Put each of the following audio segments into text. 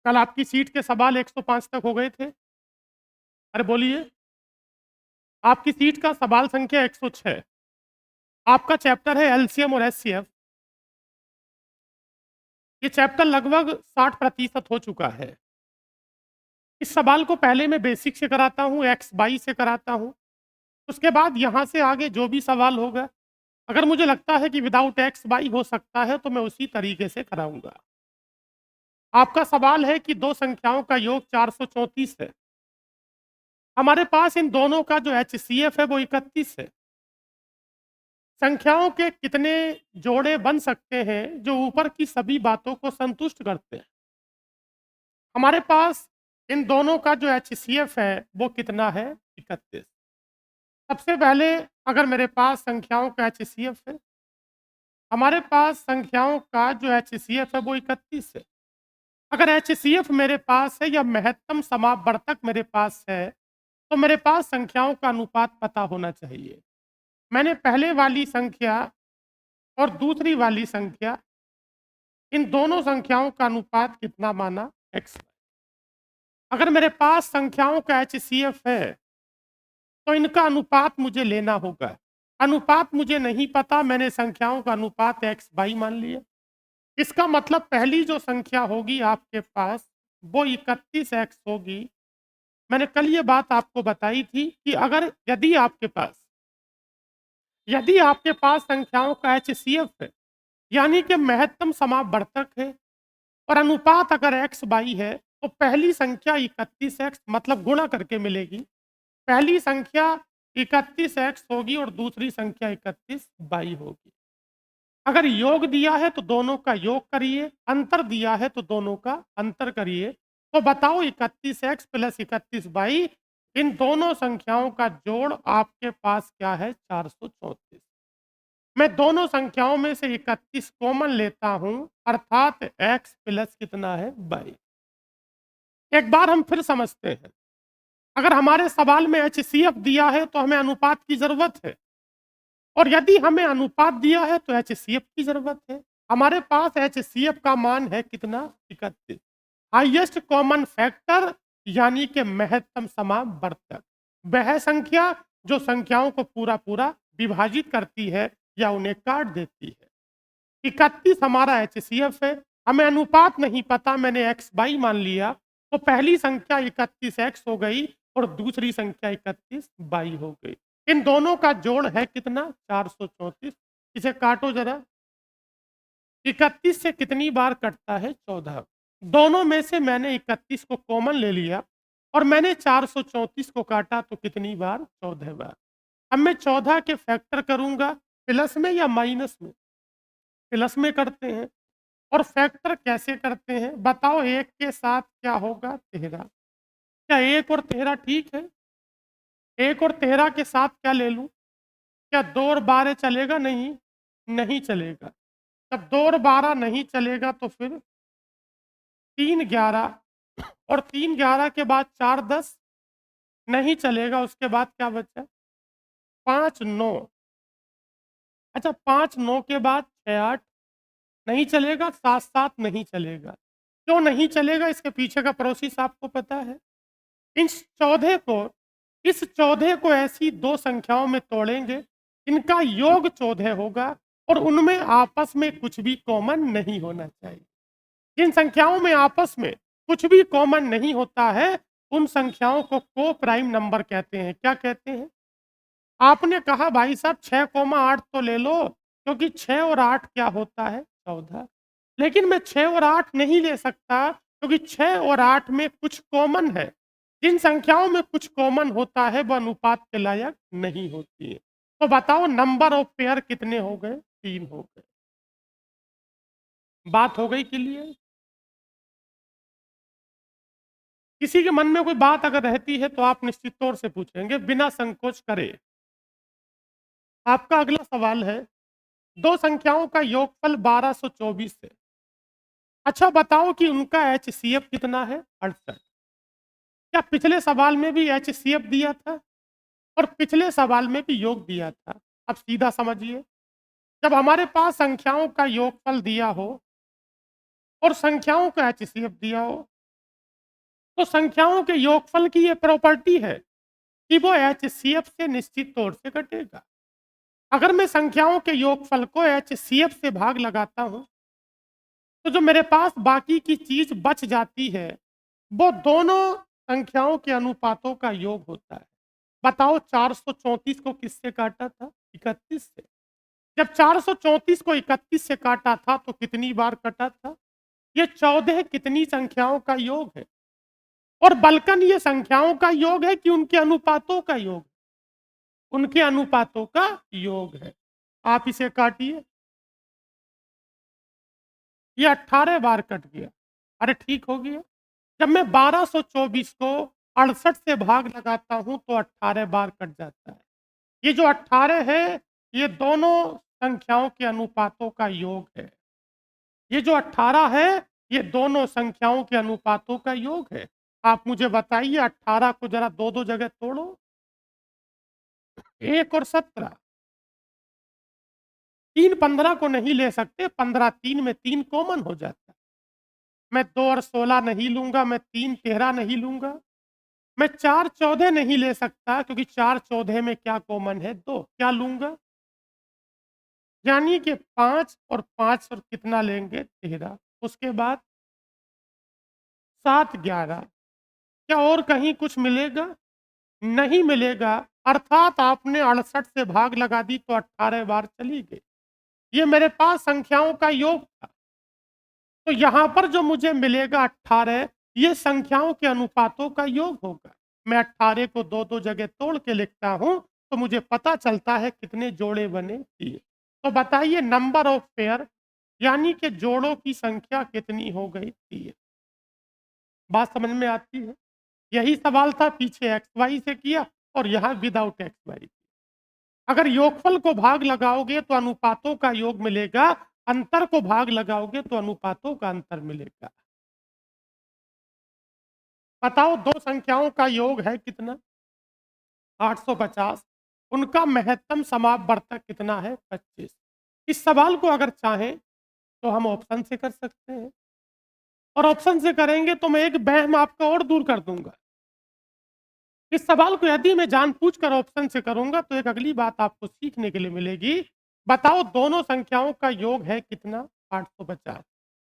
कल आपकी सीट के सवाल 105 तक हो गए थे? अरे बोलिए। आपकी सीट का सवाल संख्या 106। आपका चैप्टर है एलसीएम और एचसीएफ। ये चैप्टर लगभग 60% हो चुका है। इस सवाल को पहले मैं बेसिक से कराता हूँ, एक्स बाई से कराता हूँ। उसके बाद यहाँ से आगे जो भी सवाल होगा, अगर मुझे लगता है कि विदाउट एक्स बाई हो सकता है, तो मैं उसी तरीके से कराऊँगा। आपका सवाल है कि 2 संख्याओं का योग 434 है। हमारे पास इन दोनों का जो एचसीएफ है वो 31 है। संख्याओं के कितने जोड़े बन सकते हैं जो ऊपर की सभी बातों को संतुष्ट करते हैं? हमारे पास इन दोनों का जो एचसीएफ है वो कितना है? 31। सबसे पहले अगर मेरे पास संख्याओं का एचसीएफ है, हमारे पास संख्याओं का जो एचसीएफ है वो 31 है। अगर एचसीएफ मेरे पास है या महत्तम समापवर्तक मेरे पास है, तो मेरे पास संख्याओं का अनुपात पता होना चाहिए। मैंने पहले वाली संख्या और दूसरी वाली संख्या, इन दोनों संख्याओं का अनुपात कितना माना? x। अगर मेरे पास संख्याओं का एचसीएफ है, तो इनका अनुपात मुझे लेना होगा। अनुपात मुझे नहीं पता, मैंने संख्याओं का अनुपात x बाई मान लिया। इसका मतलब पहली जो संख्या होगी आपके पास वो 31x होगी। मैंने कल ये बात आपको बताई थी कि अगर यदि आपके पास संख्याओं का एचसीएफ है, यानी कि महत्तम समापवर्तक है, और अनुपात अगर x बाई है, तो पहली संख्या 31x मतलब गुणा करके मिलेगी। पहली संख्या 31x होगी और दूसरी संख्या 31 बाई होगी। अगर योग दिया है तो दोनों का योग करिए, अंतर दिया है तो दोनों का अंतर करिए। तो बताओ 31x प्लस 31 बाई, इन दोनों संख्याओं का जोड़ आपके पास क्या है? 434। मैं दोनों संख्याओं में से 31 कॉमन लेता हूं, अर्थात x प्लस कितना है? बाई। एक बार हम फिर समझते हैं। अगर हमारे सवाल में एचसीएफ दिया है तो हमें अनुपात की जरूरत है, और यदि हमें अनुपात दिया है तो एचसीएफ की जरूरत है। हमारे पास एचसीएफ का मान है कितना? 31। हाईएस्ट कॉमन फैक्टर यानी कि महत्तम समापवर्तक, वह संख्या जो संख्याओं को पूरा पूरा विभाजित करती है या उन्हें काट देती है। 31 हमारा एचसीएफ है। हमें अनुपात नहीं पता, मैंने एक्स बाई मान लिया, तो पहली संख्या 31x हो गई और दूसरी संख्या 31 बाई हो गई। इन दोनों का जोड़ है कितना? 434। इसे काटो जरा। 31 से कितनी बार कटता है? 14। दोनों में से मैंने 31 को कॉमन ले लिया और मैंने 434 को काटा, तो कितनी बार? 14 बार। अब मैं 14 के फैक्टर करूंगा, प्लस में या माइनस में? प्लस में करते हैं। और फैक्टर कैसे करते हैं बताओ? एक के साथ क्या होगा? 13। क्या एक और 13 ठीक है? एक और 13 के साथ क्या ले लूं? क्या 2 और 12 चलेगा? नहीं, नहीं चलेगा। जब 2 और 12 नहीं चलेगा तो फिर 3 11, और 3 11 के बाद 4 10 नहीं चलेगा। उसके बाद क्या बचा? 5 9। अच्छा, 5 9 के बाद 6 8 नहीं चलेगा, 7 7 नहीं चलेगा। क्यों नहीं चलेगा? इसके पीछे का प्रोसेस आपको पता है। इस 14 को इस 14 को ऐसी दो संख्याओं में तोड़ेंगे, इनका योग 14 होगा और उनमें आपस में कुछ भी कॉमन नहीं होना चाहिए। जिन संख्याओं में आपस में कुछ भी कॉमन नहीं होता है, उन संख्याओं को को प्राइम नंबर कहते हैं। क्या कहते हैं? आपने कहा भाई साहब 6,8 तो ले लो, क्योंकि 6 और 8 क्या होता है? 14। लेकिन मैं 6 और 8 नहीं ले सकता, क्योंकि 6 और 8 में कुछ कॉमन है। जिन संख्याओं में कुछ कॉमन होता है वह अनुपात के लायक नहीं होती है। तो बताओ नंबर ऑफ पेयर कितने हो गए? 3 हो गए। बात हो गई क्लियर? किसी के मन में कोई बात अगर रहती है तो आप निश्चित तौर से पूछेंगे, बिना संकोच करे। आपका अगला सवाल है, दो संख्याओं का योगफल 1224 है। अच्छा बताओ कि उनका एचसीएफ कितना है? 68। क्या पिछले सवाल में भी एचसीएफ दिया था और पिछले सवाल में भी योग दिया था? अब सीधा समझिए, जब हमारे पास संख्याओं का योगफल दिया हो और संख्याओं का एचसीएफ दिया हो, तो संख्याओं के योगफल की ये प्रॉपर्टी है कि वो एचसीएफ से निश्चित तौर से कटेगा। अगर मैं संख्याओं के योगफल को एचसीएफ से भाग लगाता हूं, तो जो मेरे पास बाकी की चीज बच जाती है, वो दोनों संख्याओं के अनुपातों का योग होता है। बताओ 434 को किससे काटा था? 31 से। जब 434 को 31 से काटा था तो कितनी बार कटा था? ये 14 कितनी संख्याओं का योग है? और बल्कन ये संख्याओं का योग है कि उनके अनुपातों का योग? उनके अनुपातों का योग है। आप इसे काटिए, ये 18 बार कट गया। अरे ठीक हो गया। जब मैं 1224 को 68 से भाग लगाता हूं तो 18 बार कट जाता है। ये जो 18 है, ये दोनों संख्याओं के अनुपातों का योग है। ये जो 18 है, ये दोनों संख्याओं के अनुपातों का योग है। आप मुझे बताइए, 18 को जरा दो दो जगह तोड़ो। 1 और 17। 3 15 को नहीं ले सकते, 15 3 में 3 कॉमन हो जाता है। मैं 2 और 16 नहीं लूंगा, मैं 3 13 नहीं लूंगा, मैं 4 14 नहीं ले सकता, क्योंकि 4 14 में क्या कॉमन है? 2। क्या लूंगा? यानी कि 5 और 5 और कितना लेंगे? 13। उसके बाद 7 11। क्या और कहीं कुछ मिलेगा? नहीं मिलेगा। अर्थात आपने 68 से भाग लगा दी तो 18 बार चली गई। ये मेरे पास संख्याओं का योग था। तो यहां पर जो मुझे मिलेगा 18, ये संख्याओं के अनुपातों का योग होगा। मैं 18 को दो दो जगह तोड़ के लिखता हूं तो मुझे पता चलता है कितने जोड़े बने दिए। तो बताइए, नंबर ऑफ पेयर यानी कि जोड़ों की संख्या कितनी हो गई थी? बात समझ में आती है? यही सवाल था, पीछे एक्स वाई से किया और यहाँ विदाउट एक्स वाई। अगर योगफल को भाग लगाओगे तो अनुपातों का योग मिलेगा, अंतर को भाग लगाओगे तो अनुपातों का अंतर मिलेगा। बताओ, दो संख्याओं का योग है कितना? 850। उनका महत्तम समापवर्तक कितना है? 25। इस सवाल को अगर चाहें तो हम ऑप्शन से कर सकते हैं, और ऑप्शन से करेंगे तो मैं एक वहम आपका और दूर कर दूंगा। इस सवाल को यदि मैं जानबूझकर ऑप्शन से करूंगा तो एक अगली बात आपको सीखने के लिए मिलेगी। बताओ, दोनों संख्याओं का योग है कितना? 850।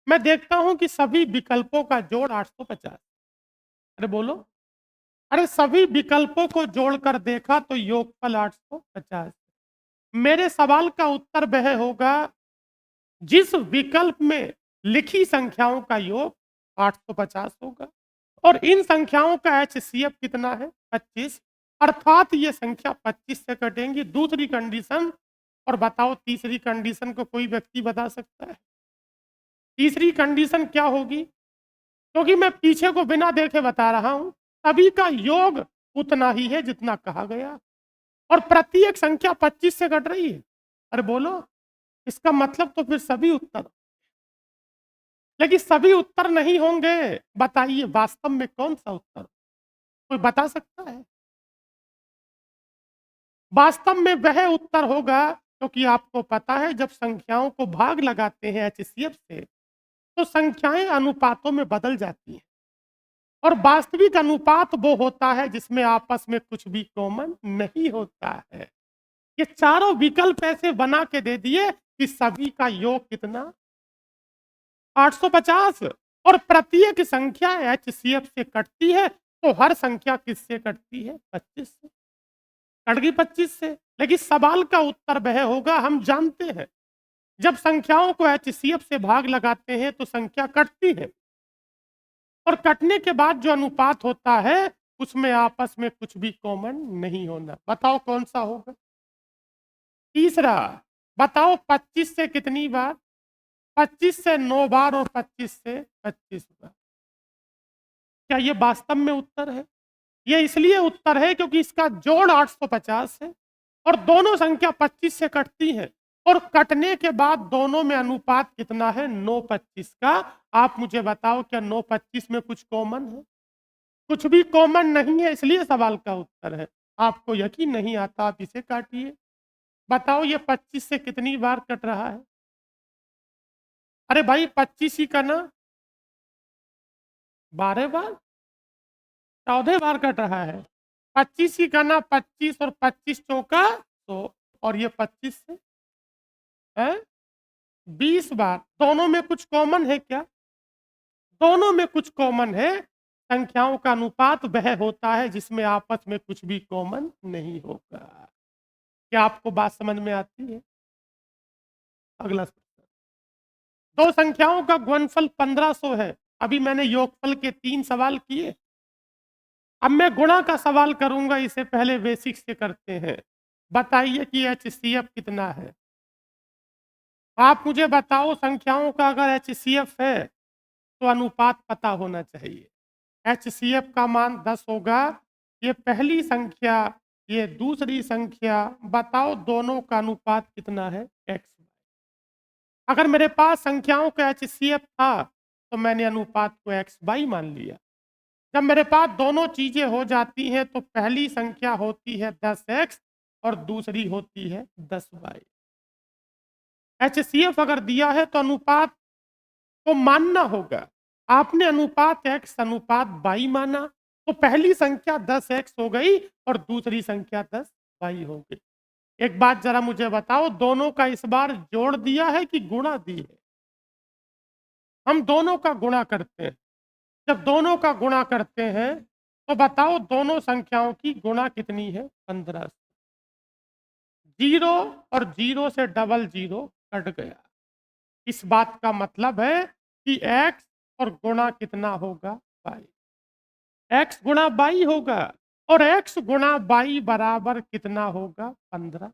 मैं देखता हूं कि सभी विकल्पों का जोड़ 850। अरे बोलो। अरे सभी विकल्पों को जोड़कर देखा तो योगफल 850। मेरे सवाल का उत्तर वह होगा जिस विकल्प में लिखी संख्याओं का योग 850 होगा, और इन संख्याओं का एचसीएफ कितना है? 25। अर्थात ये संख्या 25 से कटेंगी। दूसरी कंडीशन। और बताओ, तीसरी कंडीशन को कोई व्यक्ति बता सकता है? तीसरी कंडीशन क्या होगी? क्योंकि मैं पीछे को बिना देखे बता रहा हूं, सभी का योग उतना ही है जितना कहा गया, और प्रत्येक संख्या 25 से कट रही है। अरे बोलो, इसका मतलब तो फिर सभी उत्तर। लेकिन सभी उत्तर नहीं होंगे। बताइए, वास्तव में कौन सा उत्तर? कोई बता सकता है? वास्तव में वह उत्तर होगा, क्योंकि आपको पता है जब संख्याओं को भाग लगाते हैं एचसीएफ से तो संख्याएं अनुपातों में बदल जाती हैं, और वास्तविक अनुपात वो होता है जिसमें आपस में कुछ भी कॉमन नहीं होता है। ये चारों विकल्प ऐसे बना के दे दिए कि सभी का योग कितना? 850। और प्रत्येक संख्या एचसीएफ से कटती है, तो हर संख्या किससे कटती है? 25 से। कट गई 25 से। लेकिन सवाल का उत्तर वह होगा, हम जानते हैं जब संख्याओं को एचसीएफ से भाग लगाते हैं तो संख्या कटती है, और कटने के बाद जो अनुपात होता है उसमें आपस में कुछ भी कॉमन नहीं होना। बताओ कौन सा होगा? तीसरा। बताओ, 25 से कितनी बार? 25 से 9 बार, और 25 से 25 बार। क्या ये वास्तव में उत्तर है? ये इसलिए उत्तर है क्योंकि इसका जोड़ 850 है, और दोनों संख्या 25 से कटती है, और कटने के बाद दोनों में अनुपात कितना है? 9 25 का। आप मुझे बताओ, क्या 9 25 में कुछ कॉमन है? कुछ भी कॉमन नहीं है, इसलिए सवाल का उत्तर है। आपको यकीन नहीं आता, आप इसे काटिए। बताओ, ये 25 से कितनी बार कट रहा है? अरे भाई, 25 ही का ना, 12 बार। 14 बार कट रहा है। 25 की गणना 25 और 25 चौका 100 और ये 25 से है 20 बार। दोनों में कुछ कॉमन है क्या? दोनों में कुछ कॉमन है। संख्याओं का अनुपात वह होता है जिसमें आपस में कुछ भी कॉमन नहीं होगा। क्या आपको बात समझ में आती है? अगला प्रश्न। दो संख्याओं का गुणनफल 1500 है। अभी मैंने योगफल के 3 सवाल किए। अब मैं गुणा का सवाल करूंगा, इसे पहले बेसिक से करते हैं। बताइए कि HCF कितना है? आप मुझे बताओ, संख्याओं का अगर HCF है तो अनुपात पता होना चाहिए। HCF का मान 10 होगा। ये पहली संख्या, ये दूसरी संख्या। बताओ दोनों का अनुपात कितना है? x। अगर मेरे पास संख्याओं का HCF था तो मैंने अनुपात को x/y मान लिया। जब मेरे पास दोनों चीजें हो जाती हैं तो पहली संख्या होती है 10x और दूसरी होती है 10y। HCF अगर दिया है तो अनुपात को मानना होगा। आपने अनुपात x अनुपात y माना तो पहली संख्या 10x हो गई और दूसरी संख्या 10y हो गई। एक बात जरा मुझे बताओ, दोनों का इस बार जोड़ दिया है कि गुणा दी है? हम दोनों का गुणा करते हैं। जब दोनों का गुणा करते हैं तो बताओ दोनों संख्याओं की गुणा कितनी है? 15। 0 और 0 से डबल 0 कट गया। इस बात का मतलब है कि x और गुणा कितना होगा? y। x गुणा y होगा और x गुणा y बराबर कितना होगा? 15।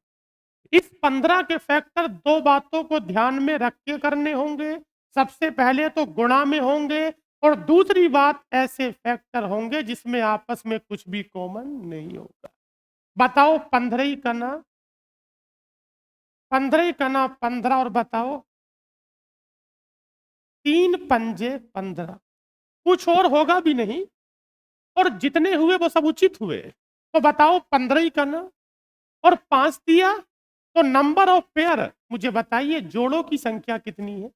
इस 15 के फैक्टर दो बातों को ध्यान में रख के करने होंगे। सबसे पहले तो गुणा में होंगे और दूसरी बात ऐसे फैक्टर होंगे जिसमें आपस में कुछ भी कॉमन नहीं होगा। बताओ 15 का ना 15 का ना 15 और बताओ 3 पंजे 15। कुछ और होगा भी नहीं और जितने हुए वो सब उचित हुए। तो बताओ 15 का ना और 5 दिया तो नंबर ऑफ पेयर मुझे बताइए, जोड़ों की संख्या कितनी है?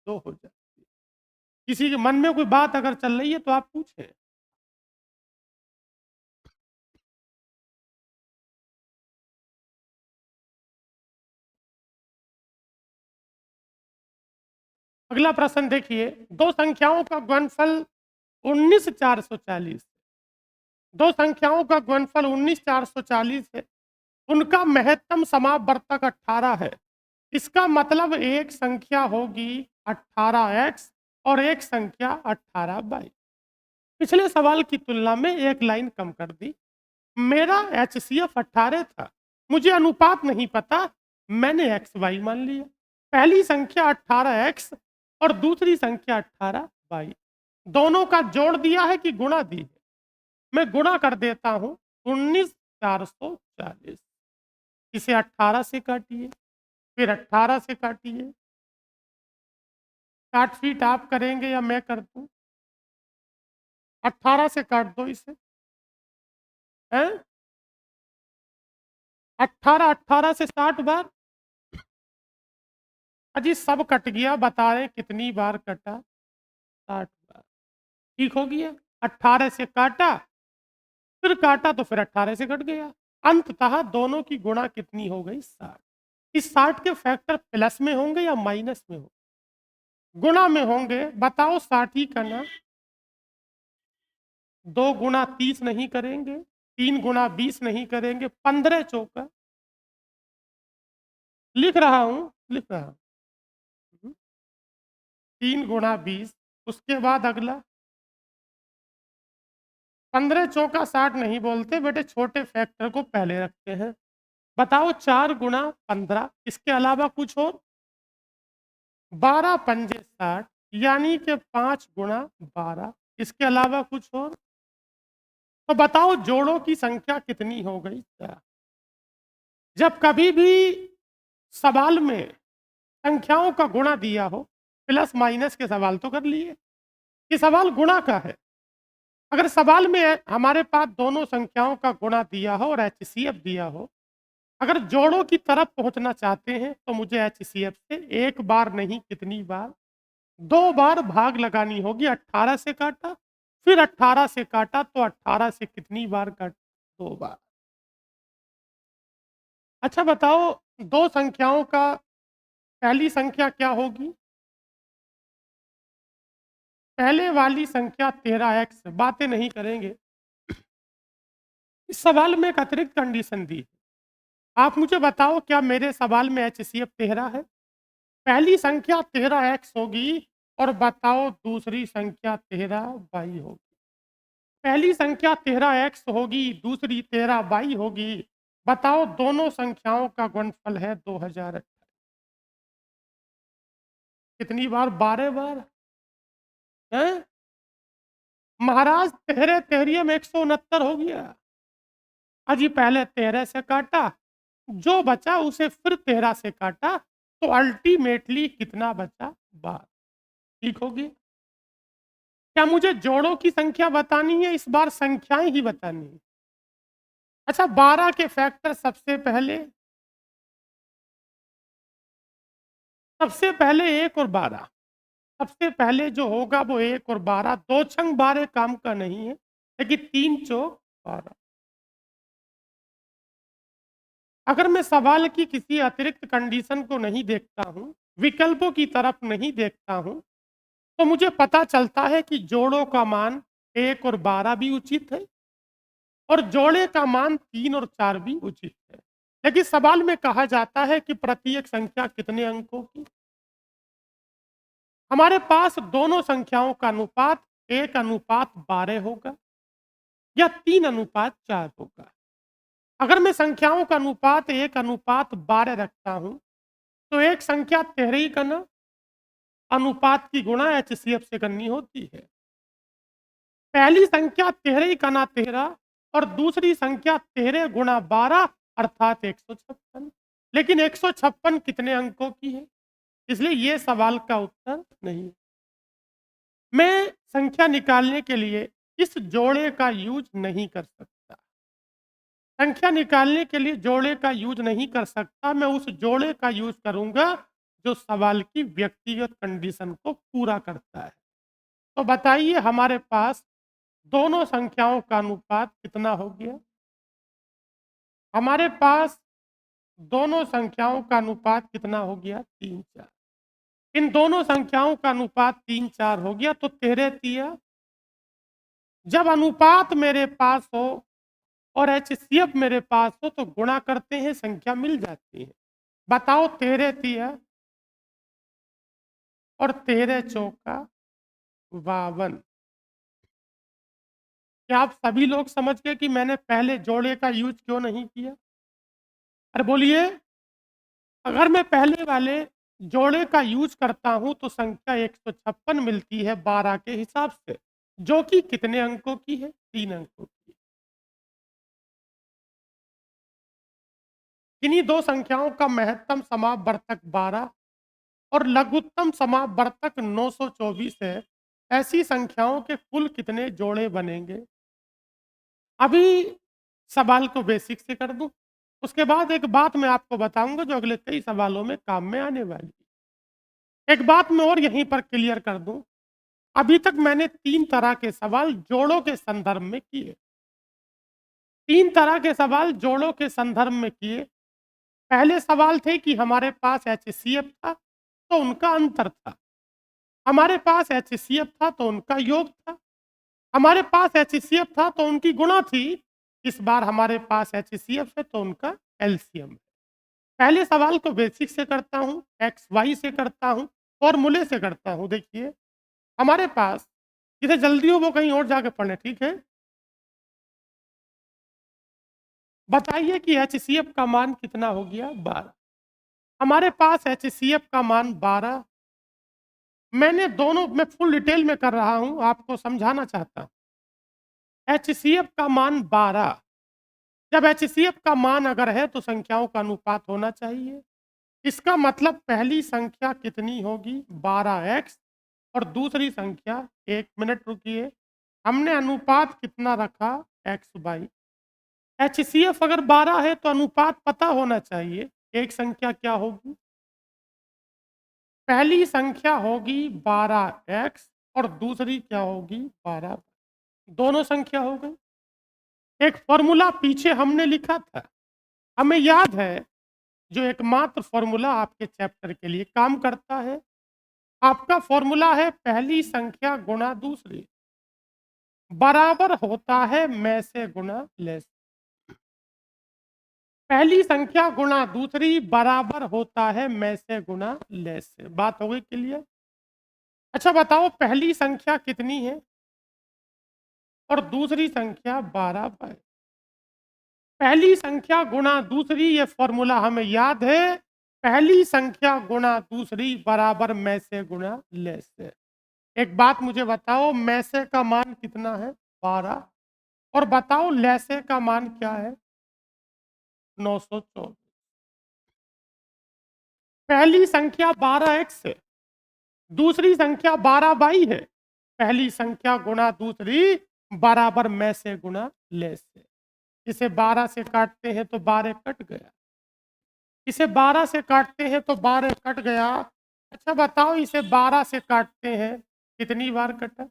2 हो जाए। किसी के मन में कोई बात अगर चल रही है तो आप पूछें। अगला प्रश्न देखिए, दो संख्याओं का गुणनफल 19,440। दो संख्याओं का गुणनफल 19,440 है। उनका महत्तम समापवर्तक 18 है। इसका मतलब एक संख्या होगी 18x और एक संख्या 18y। पिछले सवाल की तुलना में एक लाइन कम कर दी। मेरा HCF 18 था, मुझे अनुपात नहीं पता, मैंने XY मान लिया। पहली संख्या 18x और दूसरी संख्या 18y। दोनों का जोड़ दिया है कि गुणा दी है? मैं गुणा कर देता हूं। 19,440। इसे 18 से काटिए, फिर 18 से काटिए। काट फीट आप करेंगे या मैं कर दूं? 18 से काट दो इसे। हैं? 18 18 से 60 बार। अजी सब कट गया, बता रहे कितनी बार कटा? 60 बार। ठीक हो गया। 18 से काटा, फिर काटा तो फिर 18 से कट गया। अंततः दोनों की गुणा कितनी हो गई? 60। इस 60 के फैक्टर प्लस में होंगे या माइनस में होंगे? गुणा में होंगे। बताओ 60 ही करना। 2 गुणा 30 नहीं करेंगे, 3 गुणा 20 नहीं करेंगे, 15 चौका। लिख रहा हूं, लिख रहा हूं। 3 गुणा 20, उसके बाद अगला 15 चौका 60 नहीं बोलते बेटे, छोटे फैक्टर को पहले रखते हैं। बताओ 4 गुणा 15, इसके अलावा कुछ और? 12 पंजे 60, यानी कि 5 गुणा 12, इसके अलावा कुछ और? तो बताओ जोड़ों की संख्या कितनी हो गई? 4। जब कभी भी सवाल में संख्याओं का गुणा दिया हो, प्लस माइनस के सवाल तो कर लिए कि सवाल गुणा का है। अगर सवाल में हमारे पास दोनों संख्याओं का गुणा दिया हो और HCF दिया हो, अगर जोड़ों की तरफ पहुंचना चाहते हैं तो मुझे HCF से एक बार नहीं, कितनी बार? 2 बार भाग लगानी होगी। 18 से काटा, फिर 18 से काटा तो 18 से कितनी बार कट? 2 बार। अच्छा बताओ, 2 संख्याओं का पहली संख्या क्या होगी? पहले वाली संख्या 13x, बातें नहीं करेंगे। इस सवाल में एक अतिरिक्त कंडीशन दी है। आप मुझे बताओ, क्या मेरे सवाल में HCF 13 है? पहली संख्या 13x होगी और बताओ दूसरी संख्या 13y होगी। पहली संख्या 13x होगी, दूसरी 13y होगी। बताओ दोनों संख्याओं का गुणनफल है 2000। कितनी बार? 12 बार। हैं? महाराज, तेहरे तेहरिये में 169 हो गया। अजी पहले 13 से काटा, जो बचा उसे फिर 13 से काटा, तो अल्टीमेटली कितना बचा? 12। ठीक होगी? क्या मुझे जोड़ों की संख्या बतानी है? इस बार संख्याएं ही बतानी है। अच्छा, 12 के फैक्टर सबसे पहले 1 और 12। सबसे पहले जो होगा वो 1 और 12, 2 छंग 12 काम का नहीं है, लेकिन 3 चौक 12। अगर मैं सवाल की किसी अतिरिक्त कंडीशन को नहीं देखता हूँ, विकल्पों की तरफ नहीं देखता हूँ, तो मुझे पता चलता है कि जोड़ों का मान 1 और 12 भी उचित है और जोड़े का मान 3 और 4 भी उचित है। लेकिन सवाल में कहा जाता है कि प्रत्येक संख्या कितने अंकों की? हमारे पास दोनों संख्याओं का अनुपात 1:12 होगा या 3:4 होगा। अगर मैं संख्याओं का अनुपात 1:12 रखता हूं, तो एक संख्या 13 ही करना, अनुपात की गुणा HCF से करनी होती है। पहली संख्या 13 ही करना 13 और दूसरी संख्या 13 गुणा 12 अर्थात 156। लेकिन 156 कितने अंकों की है? इसलिए ये सवाल का उत्तर नहीं। मैं संख्या निकालने के लिए इस जोड़े का यूज नहीं कर सकता। संख्या निकालने के लिए जोड़े का यूज नहीं कर सकता, मैं उस जोड़े का यूज करूंगा जो सवाल की व्यक्तिगत कंडीशन को पूरा करता है। तो बताइए, हमारे पास दोनों संख्याओं का अनुपात कितना हो गया? हमारे पास दोनों संख्याओं का अनुपात कितना हो गया? 3:4। इन दोनों संख्याओं का अनुपात 3:4 हो गया, तो 13 जब अनुपात मेरे पास हो और HCF मेरे पास हो तो गुणा करते हैं, संख्या मिल जाती है। बताओ, 13 और 13 चौका 52। क्या आप सभी लोग समझ गए कि मैंने पहले जोड़े का यूज क्यों नहीं किया? अरे बोलिए। अगर मैं पहले वाले जोड़े का यूज करता हूं तो संख्या 156 मिलती है 12 के हिसाब से, जो कि कितने अंकों की है? 3 अंकों की। किन्हीं दो संख्याओं का महत्तम समापवर्तक 12 और लघुत्तम समापवर्तक 924 है। ऐसी संख्याओं के कुल कितने जोड़े बनेंगे? अभी सवाल को बेसिक से कर दूं, उसके बाद एक बात मैं आपको बताऊंगा जो अगले कई सवालों में काम में आने वाली है। एक बात मैं और यहीं पर क्लियर कर दूं, अभी तक मैंने 3 तरह के सवाल जोड़ों के संदर्भ में किए। 3 तरह के सवाल जोड़ों के संदर्भ में किए। पहले सवाल थे कि हमारे पास HCF था तो उनका अंतर था, हमारे पास HCF था तो उनका योग था, हमारे पास HCF था तो उनकी गुणा थी। इस बार हमारे पास HCF है तो उनका LCM है। पहले सवाल को बेसिक से करता हूँ, XY से करता हूँ, फॉर्मूले से करता हूँ। देखिए, हमारे पास, जिसे जल्दी हो वो कहीं और जाके पढ़े, ठीक है? बताइए कि HCF का मान कितना हो गया? 12। हमारे पास HCF का मान 12। मैं फुल डिटेल में कर रहा हूं, आपको समझाना चाहता हूं। HCF का मान 12। जब HCF का मान अगर है तो संख्याओं का अनुपात होना चाहिए। इसका मतलब पहली संख्या कितनी होगी? 12x और दूसरी संख्या, 1 मिनट रुकिए, हमने अनुपात कितना रखा? x/। HCF अगर 12 है तो अनुपात पता होना चाहिए। एक संख्या क्या होगी? पहली संख्या होगी 12x और दूसरी क्या होगी? 12। दोनों संख्या हो गई। एक फॉर्मूला पीछे हमने लिखा था, हमें याद है, जो एकमात्र फॉर्मूला आपके चैप्टर के लिए काम करता है। आपका फॉर्मूला है पहली संख्या गुणा दूसरी बराबर होता है में से गुणा लेस। पहली संख्या गुणा दूसरी बराबर होता है में से गुणा लेस से। बात हो गई क्लियर? अच्छा बताओ, पहली संख्या कितनी है और दूसरी संख्या 12 है। पहली संख्या गुणा दूसरी, ये फॉर्मूला हमें याद है। पहली संख्या गुणा दूसरी बराबर में से गुणा लेस से। एक बात मुझे बताओ, में से का मान कितना है? 12। और बताओ लेसे का मान क्या है? 924। पहली संख्या 12x है, दूसरी संख्या 12y है। पहली संख्या गुणा दूसरी बराबर में से गुणा लेस से। इसे 12 से काटते हैं तो 12 कट गया, इसे 12 से काटते हैं तो 12 कट गया। अच्छा बताओ, इसे 12 से काटते हैं कितनी बार कटा?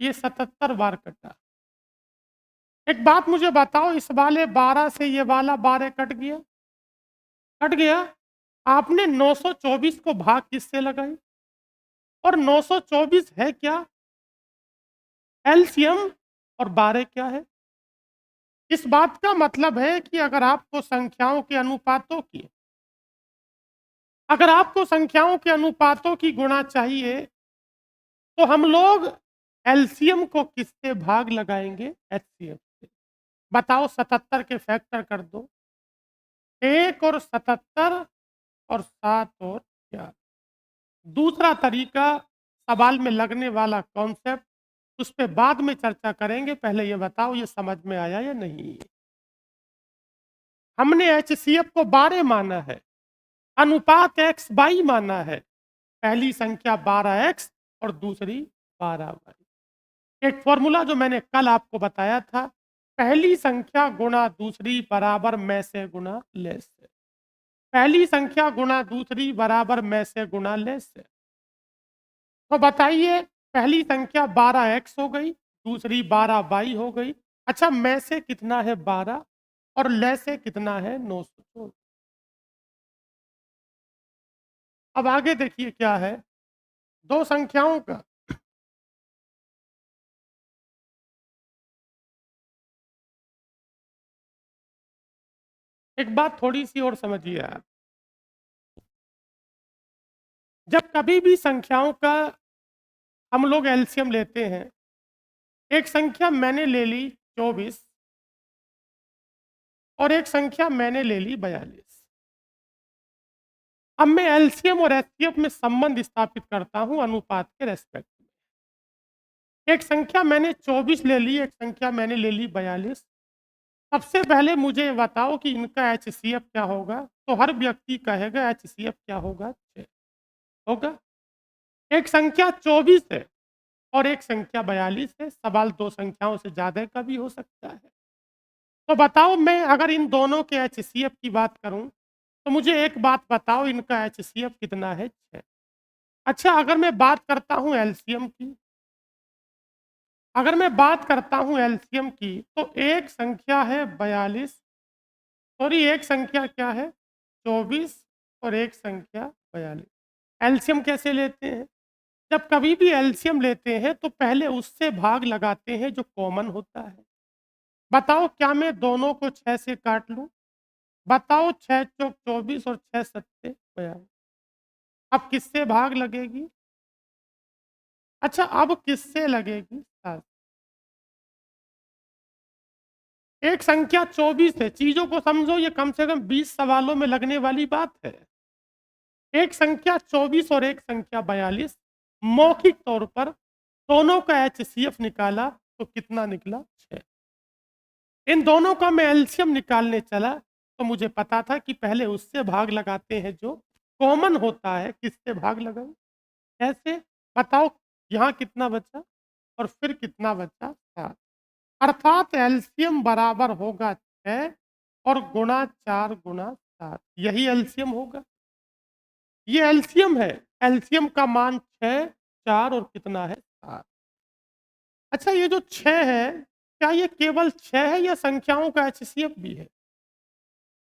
ये 77 बार कटा। एक बात मुझे बताओ, इस वाले 12 से ये वाला 12 कट गया, कट गया। आपने 924 को भाग किससे लगाई? और 924 है क्या? एलसीएम। और 12 क्या है? इस बात का मतलब है कि अगर आपको संख्याओं के अनुपातों की गुणा चाहिए, तो हम लोग एलसीएम को किससे भाग लगाएंगे? एचसीएफ से। बताओ, 77 के फैक्टर कर दो, 1 और 77 और 7 और 4। दूसरा तरीका, सवाल में लगने वाला कॉन्सेप्ट, उस पे बाद में चर्चा करेंगे। पहले ये बताओ, ये समझ में आया या नहीं? हमने एचसीएफ को 12 माना है, अनुपात एक्स बाई माना है। पहली संख्या 12x और दूसरी 12y। एक फॉर्मूला जो मैंने कल आपको बताया था, पहली संख्या गुणा दूसरी बराबर में से गुणा लेस से। पहली संख्या गुणा दूसरी बराबर में से गुणा लेस से। तो बताइए, पहली संख्या 12x हो गई, दूसरी 12y हो गई। अच्छा, में से कितना है? 12। और ले से कितना है? 924। अब आगे देखिए क्या है, दो संख्याओं का एक बात थोड़ी सी और समझिए आप। जब कभी भी संख्याओं का हम लोग एलसीएम लेते हैं, एक संख्या मैंने ले ली 24 और एक संख्या मैंने ले ली 42। अब मैं एलसीएम और एचसीएफ में संबंध स्थापित करता हूं अनुपात के रेस्पेक्ट में। एक संख्या मैंने 24 ले ली, एक संख्या मैंने ले ली 42। सबसे पहले मुझे ये बताओ कि इनका एचसीएफ क्या होगा? तो हर व्यक्ति कहेगा एचसीएफ क्या होगा? 6 होगा। एक संख्या 24 है और एक संख्या 42 है। सवाल दो संख्याओं से ज्यादा का भी हो सकता है। तो बताओ, मैं अगर इन दोनों के एचसीएफ की बात करूं, तो मुझे एक बात बताओ, इनका एचसीएफ कितना है? 6। अच्छा, अगर मैं बात करता हूं एलसीएम की, तो एक संख्या है 42, सॉरी, एक संख्या क्या है? 24 और एक संख्या 42। एलसीएम कैसे लेते हैं? जब कभी भी एलसीएम लेते हैं तो पहले उससे भाग लगाते हैं जो कॉमन होता है। बताओ, क्या मैं दोनों को 6 से काट लूं? बताओ, 6 चौक 24 और 6 सत्ते 42। अब किससे भाग लगेगी? अच्छा, अब किससे लगेगी? 7। एक संख्या 24 है, चीजों को समझो, ये कम से कम 20 सवालों में लगने वाली बात है। एक संख्या 24 और एक संख्या 42, मौखिक तौर पर दोनों का एचसीएफ निकाला तो कितना निकला? 6। इन दोनों का मैं एलसीएम निकालने चला तो मुझे पता था कि पहले उससे भाग लगाते हैं जो कॉमन होता है। किससे भाग लगाऊं? कैसे? बताओ, यहाँ कितना बचा और फिर कितना बचा? 7। अर्थात एलसीएम बराबर होगा 6 और गुणा 4 गुणा 7। यही एलसीएम होगा। ये एलसीएम है। एलसीएम का मान 6, 4 और कितना है? 7। अच्छा, ये जो 6 है, क्या ये केवल 6 है या संख्याओं का एचसीएफ भी है?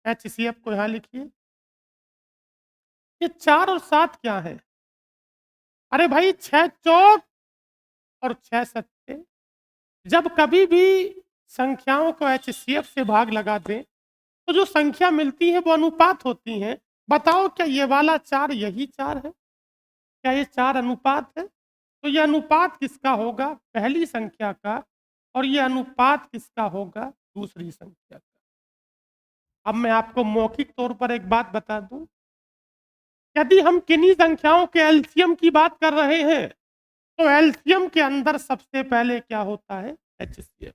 एचसीएफ को यहाँ लिखिए। ये 4 और 7 क्या है? अरे भाई 6 चौक और 6 सत्ते। जब कभी भी संख्याओं को एचसीएफ से भाग लगा दें, तो जो संख्या मिलती है वो अनुपात होती है। बताओ क्या ये वाला 4 यही 4 है? क्या ये 4 अनुपात है? तो ये अनुपात किसका होगा? पहली संख्या का। और ये अनुपात किसका होगा? दूसरी संख्या का। अब मैं आपको मौखिक तौर पर एक बात बता दूं। यदि हम किन्हीं संख्याओं के एलसीएम की बात कर रहे हैं, तो एलसीएम के अंदर सबसे पहले क्या होता है? एचसीएफ।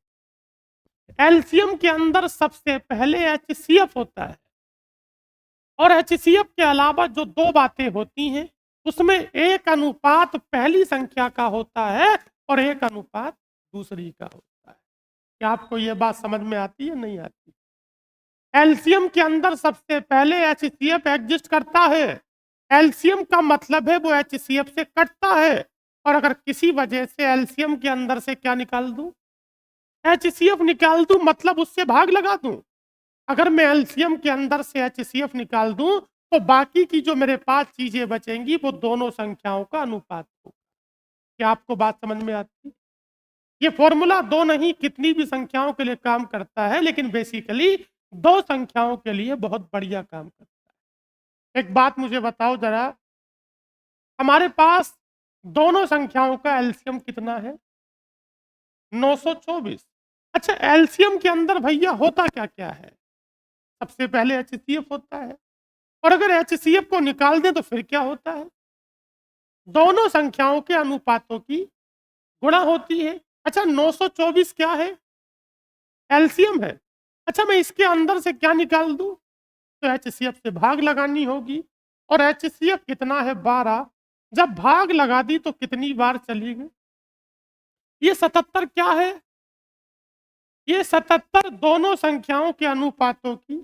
एलसीएम के अंदर सबसे पहले एचसीएफ होता है। और एचसीएफ के अलावा जो दो बातें होती हैं, उसमें एक अनुपात पहली संख्या का होता है और एक अनुपात दूसरी का होता है। क्या आपको यह बात समझ में आती है नहीं आती? एलसीएम के अंदर सबसे पहले एचसीएफ एग्जिस्ट करता है। एलसीएम का मतलब है वो एचसीएफ से कटता है। और अगर किसी वजह से एलसीएम के अंदर से क्या निकाल दूं? एचसीएफ निकाल दूं, मतलब उससे भाग लगा दूं। अगर मैं एलसीएम के अंदर से एचसीएफ निकाल दूं, तो बाकी की जो मेरे पास चीजें बचेंगी वो दोनों संख्याओं का अनुपात होगा। क्या आपको बात समझ में आती है? ये फॉर्मूला दो नहीं कितनी भी संख्याओं के लिए काम करता है, लेकिन बेसिकली दो संख्याओं के लिए बहुत बढ़िया काम करता है। एक बात मुझे बताओ जरा, हमारे पास दोनों संख्याओं का एलसीएम कितना है? 924। अच्छा, एलसीएम के अंदर भैया होता क्या क्या है? सबसे पहले एचसीएफ होता है। और अगर एचसीएफ को निकाल दें तो फिर क्या होता है? दोनों संख्याओं के अनुपातों की गुणा होती है। अच्छा, 924 क्या है? एलसीएम है। अच्छा, मैं इसके अंदर से क्या निकाल दूं? तो एचसीएफ से भाग लगानी होगी। और एचसीएफ कितना है? 12। जब भाग लगा दी तो कितनी बार चली गई? ये 77 क्या है? ये 77 दोनों संख्याओं के अनुपातों की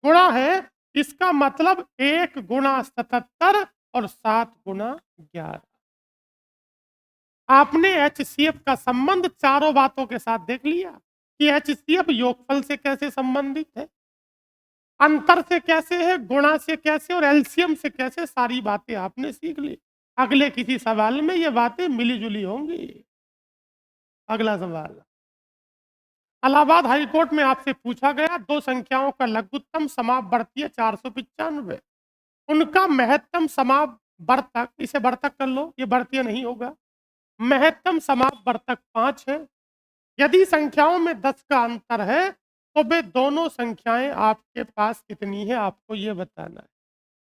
गुणा है। इसका मतलब 1 गुणा 77 और 7 गुणा 11। आपने एचसीएफ का संबंध चारों बातों के साथ देख लिया कि एचसीएफ योगफल से कैसे संबंधित है, अंतर से कैसे है, गुणा से कैसे और एलसीएम से कैसे। सारी बातें आपने सीख ली। अगले किसी सवाल में ये बातें मिली जुली होंगी। अगला सवाल, इलाहाबाद हाईकोर्ट में आपसे पूछा गया दो संख्याओं का लघुत्तम समापवर्तीय 495, उनका महत्तम समापवर्तक, इसे वर्तक कर लो, ये वर्तीय नहीं होगा, महत्तम समापवर्तक 5 है। यदि संख्याओं में 10 का अंतर है, तो वे दोनों संख्याएं आपके पास कितनी है, आपको ये बताना है।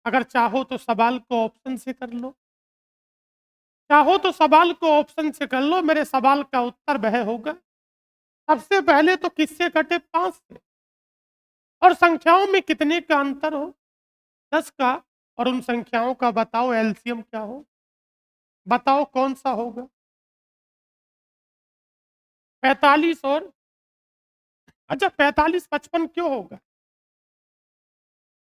अगर चाहो तो सवाल को ऑप्शन से कर लो, चाहो तो सवाल को ऑप्शन से कर लो। मेरे सवाल का उत्तर वह होगा। सबसे पहले तो किससे कटे? 5 से। और संख्याओं में कितने का अंतर हो? 10 का। और उन संख्याओं का बताओ एलसीएम क्या हो, बताओ कौन सा होगा? 45 और अच्छा, 45 55 क्यों होगा?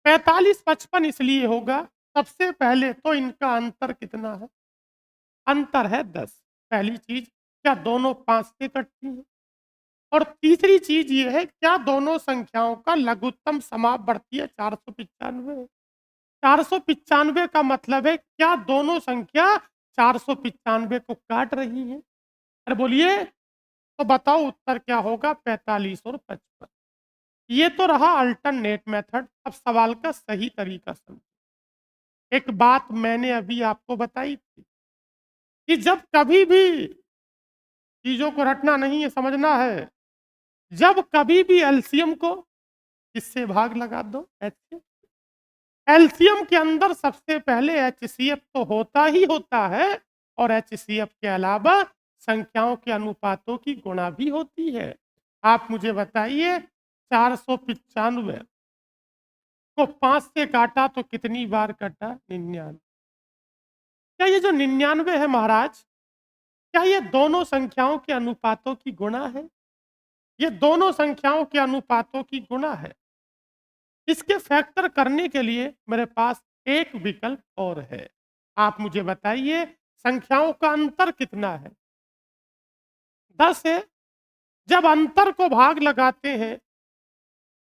45 55 इसलिए होगा, सबसे पहले तो इनका अंतर कितना है? अंतर है 10। पहली चीज, क्या दोनों 5 से कटती है? और तीसरी चीज ये है, क्या दोनों संख्याओं का लघुत्तम समापवर्तीय 495? 495 का मतलब है क्या दोनों संख्या 495 को काट रही है? अरे बोलिए, तो बताओ उत्तर क्या होगा? 45 और 55। ये तो रहा अल्टरनेट मेथड। अब सवाल का सही तरीका समझो। एक बात मैंने अभी आपको बताई थी कि जब कभी भी चीजों को रटना नहीं है, समझना है। जब कभी भी एलसीएम को इससे भाग लगा दो, एचसीएफ। एलसीएम के अंदर सबसे पहले एचसीएफ तो होता ही होता है। और एचसीएफ के अलावा संख्याओं के अनुपातों की गुणा भी होती है। आप मुझे बताइए, 495 को 5 से काटा तो कितनी बार कटा? 99। क्या ये जो 99 है महाराज, क्या ये दोनों संख्याओं के अनुपातों की गुणा है? ये दोनों संख्याओं के अनुपातों की गुणा है। इसके फैक्टर करने के लिए मेरे पास एक विकल्प और है। आप मुझे बताइए, संख्याओं का अंतर कितना है? 10 है। जब अंतर को भाग लगाते हैं,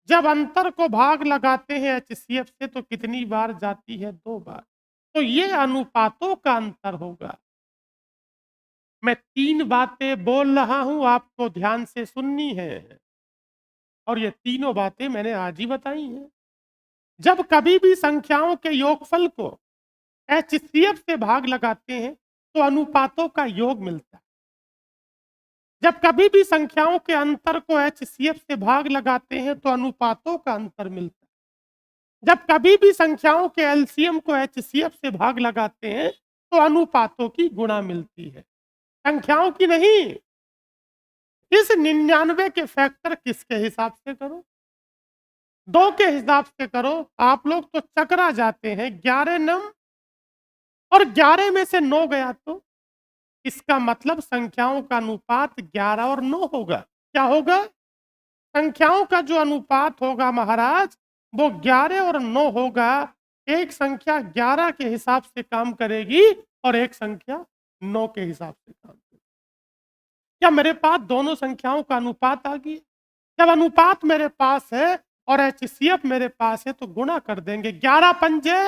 जब अंतर को भाग लगाते हैं HCF से तो कितनी बार जाती है? 2 बार। तो ये अनुपातों का अंतर होगा। मैं 3 बातें बोल रहा हूँ, आपको ध्यान से सुननी है और ये तीनों बातें मैंने आज ही बताई हैं। जब कभी भी संख्याओं के योगफल को HCF से भाग लगाते हैं तो अनुपातों का योग मिलता है। जब कभी भी संख्याओं के अंतर को HCF से भाग लगाते हैं तो अनुपातों का अंतर मिलता है। जब कभी भी संख्याओं के LCM को HCF से भाग लगाते हैं तो अनुपातों की गुणा मिलती है, संख्याओं की नहीं। इस 99 के फैक्टर किसके हिसाब से करो? 2 के हिसाब से करो। आप लोग तो चकरा जाते हैं। 11 नम और 11 में से 9 गया तो इसका मतलब संख्याओं का अनुपात 11 और 9 होगा। क्या होगा? संख्याओं का जो अनुपात होगा महाराज वो 11 और 9 होगा। एक संख्या 11 के हिसाब से काम करेगी और एक संख्या 9 के हिसाब से काम करेगी। क्या मेरे पास दोनों संख्याओं का अनुपात आ गया? जब अनुपात मेरे पास है और HCF मेरे पास है तो गुणा कर देंगे। 11 पंजे,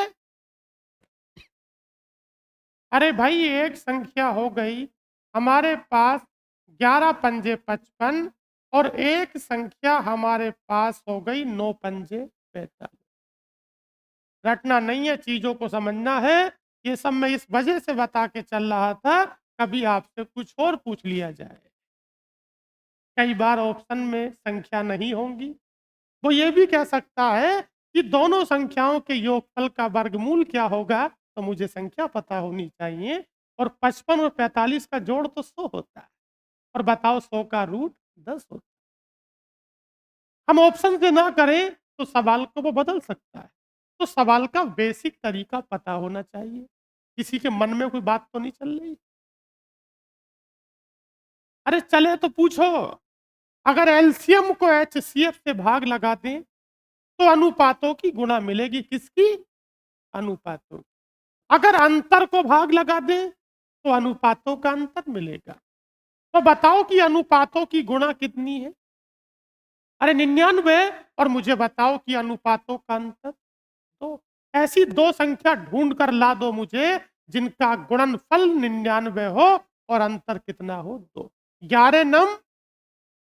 अरे भाई एक संख्या हो गई हमारे पास 11 पंजे 55 और एक संख्या हमारे पास हो गई 9 पंजे 45। रटना नहीं है, चीजों को समझना है। ये सब मैं इस वजह से बता के चल रहा था, कभी आपसे कुछ और पूछ लिया जाए। कई बार ऑप्शन में संख्या नहीं होंगी, वो ये भी कह सकता है कि दोनों संख्याओं के योगफल का वर्गमूल क्या होगा, तो मुझे संख्या पता होनी चाहिए। और 55 और 45 का जोड़ तो 100 होता है, और बताओ 100 का रूट 10 होता है। हम ऑप्शन से ना करें तो सवाल को वो बदल सकता है। तो सवाल का बेसिक तरीका पता होना चाहिए। किसी के मन में कोई बात तो नहीं चल रही? अरे चले तो पूछो। अगर एलसीएम को HCF से भाग लगा दें तो अनुपातों की गुणा मिलेगी। किसकी? अनुपातों। अगर अंतर को भाग लगा दें तो अनुपातों का अंतर मिलेगा। तो बताओ कि अनुपातों की गुणा कितनी है? अरे 99। और मुझे बताओ कि अनुपातों का अंतर। तो ऐसी 2 संख्या ढूंढ कर ला दो मुझे जिनका गुणनफल 99 हो और अंतर कितना हो? 2। 11 नम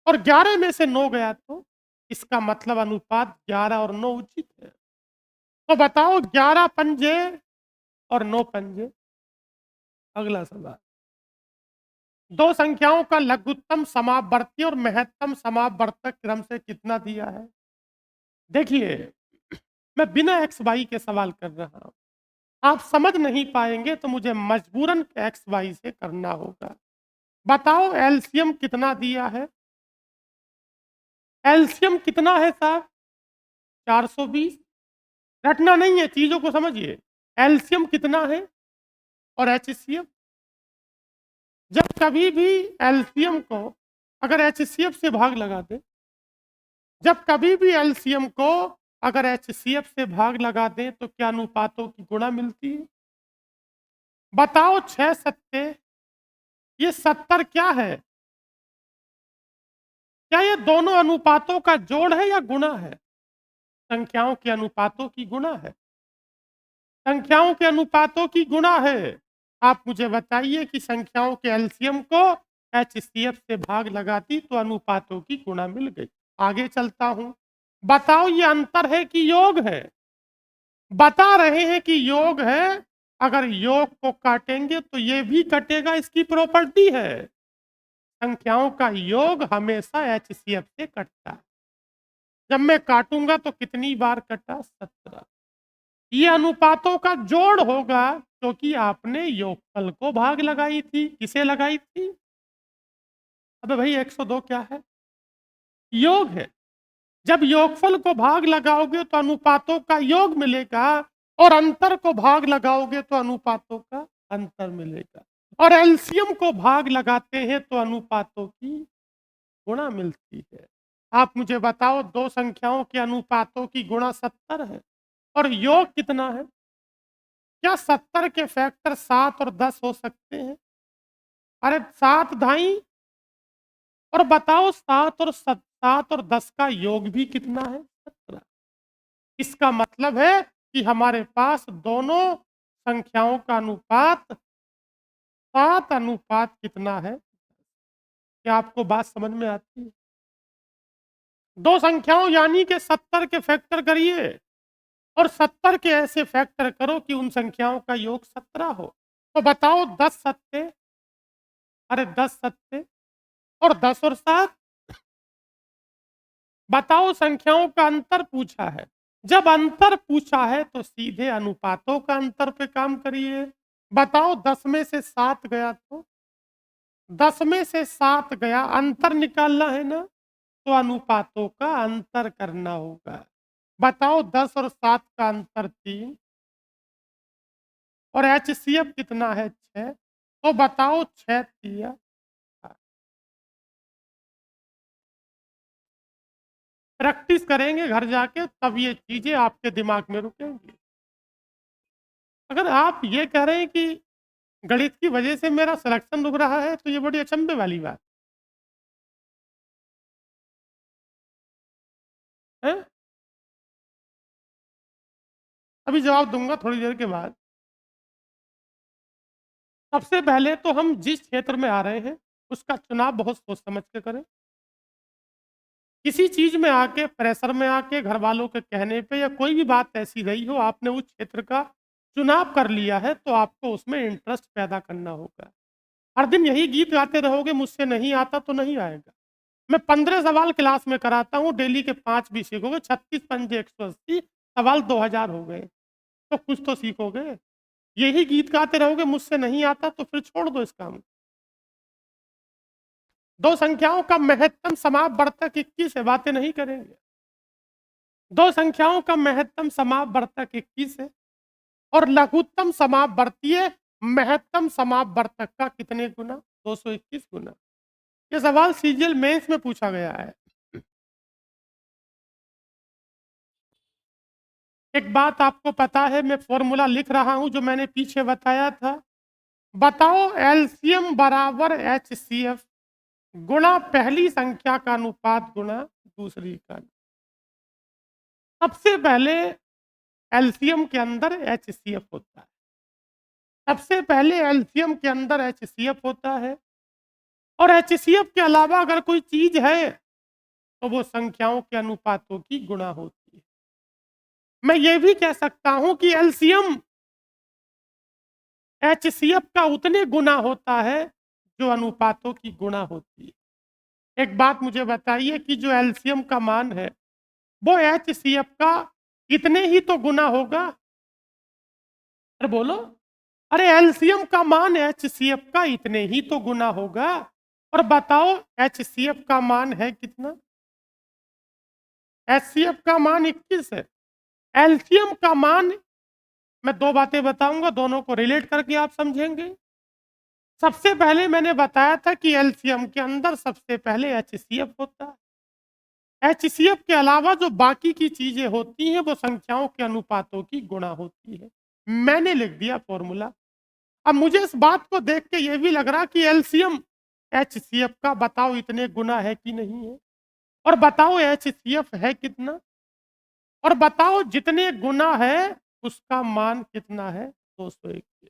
और 11 में से 9 गया तो इसका मतलब अनुपात 11 और 9 उचित है। तो बताओ 11 पंजे और 9 पंजे। अगला सवाल, 2 संख्याओं का लघुत्तम समापवर्ती और महत्तम समापवर्तक क्रम से कितना दिया है? देखिए, मैं बिना एक्स वाई के सवाल कर रहा हूं। आप समझ नहीं पाएंगे तो मुझे मजबूरन एक्स वाई से करना होगा। बताओ एलसीएम कितना दिया है? एलसीएम कितना है साहब? 420। रटना नहीं है, चीजों को समझिए। एलसीएम कितना है और HCF? जब कभी भी एलसीएम को अगर HCF से भाग लगा दे, जब कभी भी एलसीएम को अगर HCF से भाग लगा दें तो क्या अनुपातों की गुणा मिलती है? बताओ 6 सत्ते, ये 70 क्या है? क्या ये दोनों अनुपातों का जोड़ है या गुणा है? संख्याओं के अनुपातों की गुणा है। संख्याओं के अनुपातों की गुणा है। आप मुझे बताइए कि संख्याओं के एलसीएम को HCF से भाग लगाती तो अनुपातों की गुणा मिल गई। आगे चलता हूं। बताओ ये अंतर है कि योग है? बता रहे हैं कि योग है। अगर योग को काटेंगे तो ये भी कटेगा, इसकी प्रॉपर्टी है। संख्याओं का योग हमेशा HCF से कटता है। जब मैं काटूंगा तो कितनी बार कटा? 17। ये अनुपातों का जोड़ होगा क्योंकि आपने योगफल को भाग लगाई थी। किसे लगाई थी? अबे भाई 102 क्या है? योग है। जब योगफल को भाग लगाओगे तो अनुपातों का योग मिलेगा और अंतर को भाग लगाओगे तो अनुपातों का अंतर मिलेगा। और एलसीएम को भाग लगाते हैं तो अनुपातों की गुणा मिलती है। आप मुझे बताओ 2 संख्याओं के अनुपातों की गुणा 70 है और योग कितना है? क्या 70 के फैक्टर 7 और 10 हो सकते हैं? अरे 7 धाई और बताओ 7 और 10 का योग भी कितना है? 17। इसका मतलब है कि हमारे पास दोनों संख्याओं का अनुपात 7 अनुपात कितना है? क्या आपको बात समझ में आती है? दो संख्याओं यानी कि 70 के फैक्टर करिए और 70 के ऐसे फैक्टर करो कि उन संख्याओं का योग 17 हो। तो बताओ 10 सत्ते, अरे 10 सत्ते और 10 और 7, बताओ संख्याओं का अंतर पूछा है। जब अंतर पूछा है तो सीधे अनुपातों का अंतर पे काम करिए। बताओ 10 में से 7 गया तो 10 में से 7 गया, अंतर निकालना है ना, तो अनुपातों का अंतर करना होगा। बताओ 10 और 7 का अंतर 3 और एचसीएफ कितना है 6, तो बताओ 6 तिया। प्रैक्टिस करेंगे घर जाके तब ये चीजें आपके दिमाग में रुकेंगी। अगर आप ये कह रहे हैं कि गणित की वजह से मेरा सिलेक्शन रुक रहा है तो ये बड़ी अचंभे वाली बात है। अभी जवाब दूंगा थोड़ी देर के बाद। सबसे पहले तो हम जिस क्षेत्र में आ रहे हैं उसका चुनाव बहुत सोच समझ के करें। किसी चीज में आके, प्रेशर में आके, घर वालों के कहने पे या कोई भी बात ऐसी रही हो, आपने उस क्षेत्र का चुनाव कर लिया है तो आपको उसमें इंटरेस्ट पैदा करना होगा। हर दिन यही गीत गाते रहोगे मुझसे नहीं आता तो नहीं आएगा। मैं 15 सवाल क्लास में कराता हूँ, डेली के 5 भी सीखोगे, 36 पंजे 180 सवाल 2000 हो गए, तो कुछ तो सीखोगे। यही गीत गाते रहोगे मुझसे नहीं आता तो फिर छोड़ दो इस काम को। दो संख्याओं का महत्तम समापवर्तक 21 है, बातें नहीं करेंगे। दो संख्याओं का महत्तम समापवर्तक 21 है और लघुत्तम समापवर्तीय महत्तम समापवर्तक का कितने गुना? 221 गुना। ये सवाल सीजीएल मेंस में पूछा गया है। एक बात आपको पता है, मैं फॉर्मूला लिख रहा हूं जो मैंने पीछे बताया था। बताओ एलसीएम बराबर एचसीएफ गुणा पहली संख्या का अनुपात गुणा दूसरी का। सबसे पहले एलसीएम के अंदर एचसीएफ होता है। सबसे पहले एलसीएम के अंदर एचसीएफ होता है और एचसीएफ के अलावा अगर कोई चीज है तो वो संख्याओं के अनुपातों की गुणा होती है। मैं ये भी कह सकता हूं कि एलसीएम एचसीएफ का उतने गुना होता है जो अनुपातों की गुणा होती है। एक बात मुझे बताइए कि जो एलसीएम का मान है वो एचसीएफ का इतने ही तो गुना होगा। अरे बोलो, अरे एलसीएम का मान एचसीएफ का इतने ही तो गुना होगा। और बताओ एचसीएफ का मान है कितना? एचसीएफ का मान 21 है। एलसीएम का मान, मैं दो बातें बताऊंगा, दोनों को रिलेट करके आप समझेंगे। सबसे पहले मैंने बताया था कि एलसीएम के अंदर सबसे पहले एचसीएफ होता है। एचसीएफ के अलावा जो बाकी की चीजें होती हैं वो संख्याओं के अनुपातों की गुणा होती है। मैंने लिख दिया फॉर्मूला। अब मुझे इस बात को देख के ये भी लग रहा कि एलसीएम एचसीएफ का बताओ इतने गुना है कि नहीं है, और बताओ एचसीएफ है कितना, और बताओ जितने गुना है उसका मान कितना है? 221।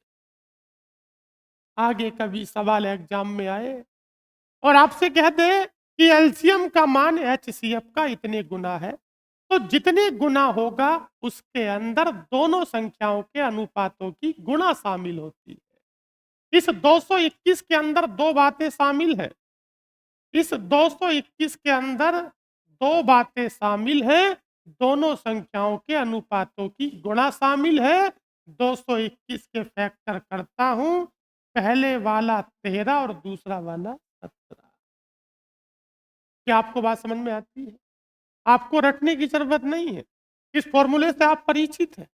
आगे कभी सवाल एग्जाम में आए और आपसे कह दे कि एलसीएम का मान एचसीएफ का इतने गुना है, तो जितने गुना होगा उसके अंदर दोनों संख्याओं के अनुपातों की गुणा शामिल होती है। इस 221 के अंदर दो बातें शामिल है। इस 221 के अंदर दो बातें शामिल है। दोनों संख्याओं के अनुपातों की गुणा शामिल है। 221 के फैक्टर करता हूं, पहले वाला 13 और दूसरा वाला 17। क्या आपको बात समझ में आती है? आपको रटने की जरूरत नहीं है, इस फॉर्मूले से आप परिचित हैं।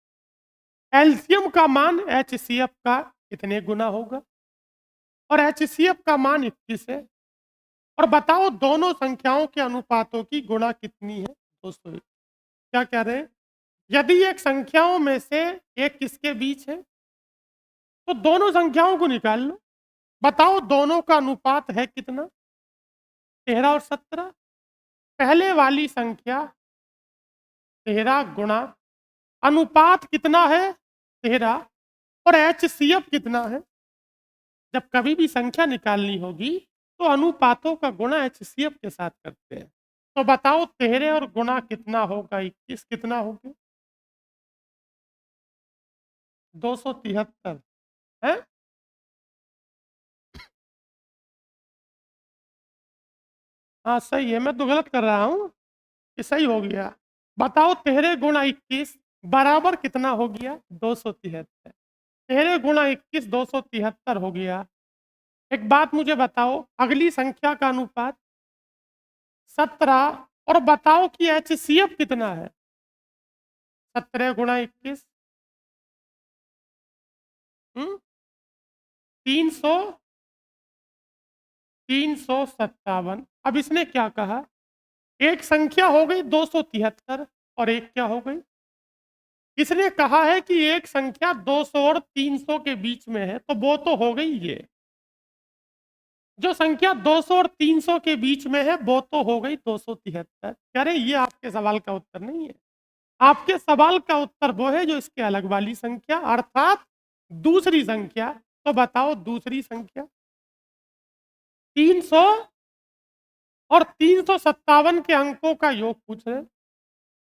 एलसीएम का मान एचसीएफ का कितने गुना होगा और एचसीएफ का मान 21 है, और बताओ दोनों संख्याओं के अनुपातों की गुणा कितनी है? 200। क्या कह रहे हैं? यदि एक संख्याओं में से एक किसके बीच है तो दोनों संख्याओं को निकाल लो। बताओ दोनों का अनुपात है कितना? 13 और 17, पहले वाली संख्या 13 गुणा अनुपात कितना है 13 और एचसीएफ कितना है। जब कभी भी संख्या निकालनी होगी तो अनुपातों का गुणा एचसीएफ के साथ करते हैं। तो बताओ 13 और गुणा कितना होगा 21 कितना होगा 273 है। हाँ सही है, मैं तो गलत कर रहा हूँ, ये सही हो गया। बताओ 13 गुणा 21 बराबर कितना हो गया 273। 13 गुणा 21 273 हो गया। एक बात मुझे बताओ, अगली संख्या का अनुपात 17 और बताओ कि एचसीएफ कितना है 17 गुणा 21 300 357। अब इसने क्या कहा, एक संख्या हो गई 273 और एक क्या हो गई, इसने कहा है कि एक संख्या 200 और 300 के बीच में है, तो वो तो हो गई ये जो संख्या 200 और 300 के बीच में है वो तो हो गई 273। अरे ये आपके सवाल का उत्तर नहीं है, आपके सवाल का उत्तर वो है जो इसके अलग वाली संख्या अर्थात दूसरी संख्या। तो बताओ दूसरी संख्या 300 और 357 के अंकों का योग पूछ रहे,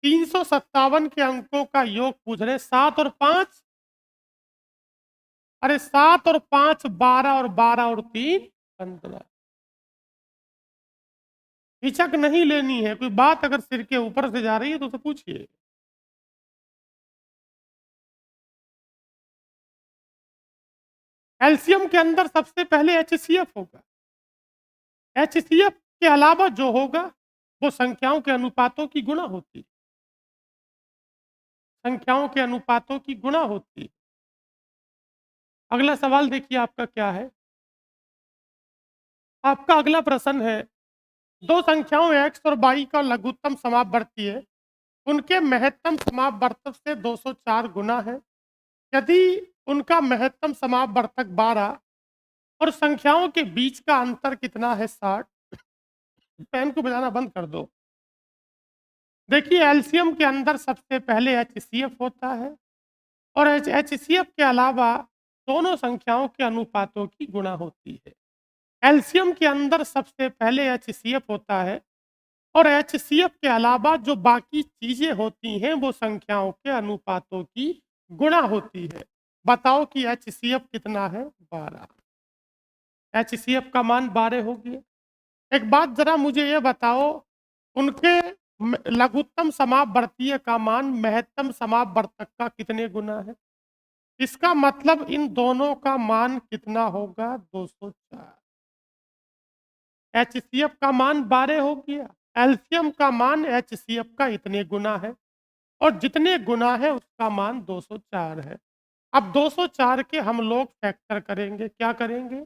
357 के अंकों का योग पूछ रहे, 7 और 5, अरे 7 और 5 12 और 12 और 3 15। हिचक नहीं लेनी है, कोई बात अगर सिर के ऊपर से जा रही है तो पूछिए। एलसीएम के अंदर सबसे पहले एचसीएफ होगा, एचसीएफ के अलावा जो होगा वो संख्याओं के अनुपातों की गुणा होती, संख्याओं के अनुपातों की गुणा होती। अगला सवाल देखिए आपका क्या है। आपका अगला प्रश्न है, दो संख्याओं x और y का लघुत्तम समापवर्ती है, उनके महत्तम समापवर्तक से 204 गुना है। यदि उनका महत्तम समापवर्तक 12 और संख्याओं के बीच का अंतर कितना है 60। पेन को बजाना बंद कर दो। देखिए एलसीएम के अंदर सबसे पहले एचसीएफ होता है और एचसीएफ के अलावा दोनों संख्याओं के अनुपातों की गुणा होती है। एलसीएम के अंदर सबसे पहले एचसीएफ होता है और एचसीएफ के अलावा जो बाकी चीजें होती हैं वो संख्याओं के अनुपातों की गुणा होती है। बताओ कि एचसीएफ कितना है 12, एचसीएफ का मान 12 हो गया। एक बात जरा मुझे ये बताओ, उनके लघुत्तम समापवर्तीय का मान महत्तम समापवर्तक का कितने गुना है। इसका मतलब इन दोनों का मान कितना होगा 204। एचसीएफ का मान 12 हो गया, एलसीएम का मान एचसीएफ का इतने गुना है और जितने गुना है उसका मान 204 है। अब 204 के हम लोग फैक्टर करेंगे, क्या करेंगे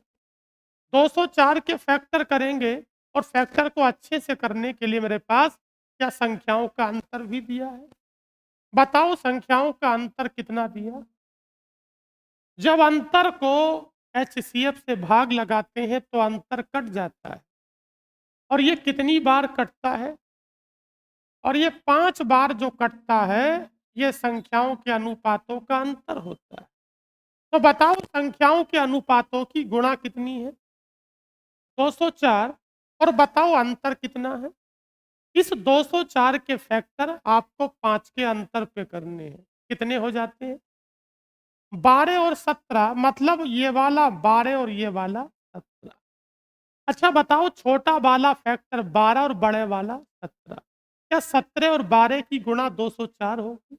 204 के फैक्टर करेंगे और फैक्टर को अच्छे से करने के लिए मेरे पास क्या संख्याओं का अंतर भी दिया है। बताओ संख्याओं का अंतर कितना दिया। जब अंतर को एचसीएफ से भाग लगाते हैं तो अंतर कट जाता है और ये कितनी बार कटता है, और ये 5 बार जो कटता है ये संख्याओं के अनुपातों का अंतर होता है। तो बताओ संख्याओं के अनुपातों की गुणा कितनी है 204 और बताओ अंतर कितना है। इस 204 के फैक्टर आपको 5 के अंतर पे करने हैं, कितने हो जाते हैं 12 और 17, मतलब ये वाला 12 और ये वाला 17। अच्छा बताओ छोटा वाला फैक्टर 12 और बड़े वाला 17, क्या 17 और 12 की गुणा 204 होगी।